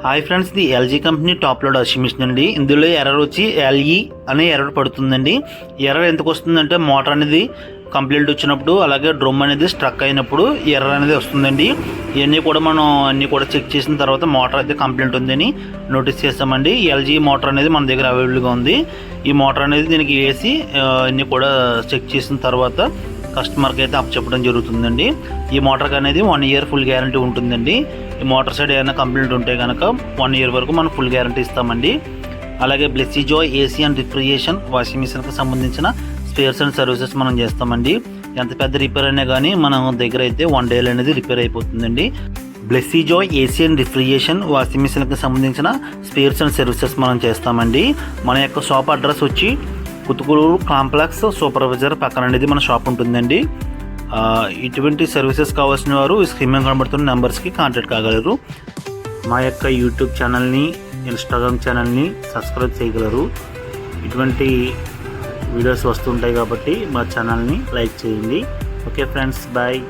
Hi friends, ఇది LG company top load washing machine అండి. ఇందులో ఎర్రర్ వచ్చి ఎల్ఈ అనే ఎర్రర్ పడుతుందండి. ఎర్రర్ ఎందుకు వస్తుందంటే మోటార్ అనేది కంప్లైంట్ వచ్చినప్పుడు, అలాగే డ్రమ్ అనేది స్ట్రక్ అయినప్పుడు ఎర్రర్ అనేది వస్తుందండి. ఇవన్నీ కూడా మనం చెక్ చేసిన తర్వాత మోటార్ అయితే కంప్లైంట్ ఉందని నోటీస్ చేస్తామండి. ఎల్జీ మోటార్ అనేది మన దగ్గర అవైలబుల్గా ఉంది. ఈ మోటార్ అనేది దీనికి వేసి అన్నీ కూడా చెక్ చేసిన తర్వాత కస్టమర్కి అయితే అప్ చెప్పడం జరుగుతుందండి. ఈ మోటార్కి అనేది 1 ఇయర్ ఫుల్ గ్యారంటీ ఉంటుందండి. ఈ మోటార్ సైడ్ ఏమైనా కంప్లైంట్ ఉంటే కనుక 1 ఇయర్ వరకు మనం ఫుల్ గ్యారంటీ ఇస్తామండి. అలాగే Blessy Joy AC and refrigeration washing మిషన్కి సంబంధించిన స్పేర్స్ అండ్ సర్వీసెస్ మనం చేస్తామండి. ఎంత పెద్ద రిపేర్ అయినా కానీ మన దగ్గర అయితే 1 డే అనేది రిపేర్ అయిపోతుందండి. Blessy Joy AC and refrigeration washing మిషన్కి సంబంధించిన స్పేర్స్ అండ్ సర్వీసెస్ మనం చేస్తామండి. మన యొక్క షాప్ అడ్రస్ వచ్చి కుతుకులు కాంప్లెక్స్ సూపర్వైజర్ పక్కన అనేది మన షాప్ ఉంటుందండి. ఇటువంటి సర్వీసెస్ కావాల్సిన వారు స్క్రీన్ మీద కనబడుతున్న నెంబర్స్కి కాంటాక్ట్ కాగలరు. మా యొక్క యూట్యూబ్ ఛానల్ని, ఇన్స్టాగ్రామ్ ఛానల్ని సబ్స్క్రైబ్ చేయగలరు. ఇటువంటి వీడియోస్ వస్తుంటాయి కాబట్టి మా ఛానల్ని లైక్ చేయండి. Okay friends, bye.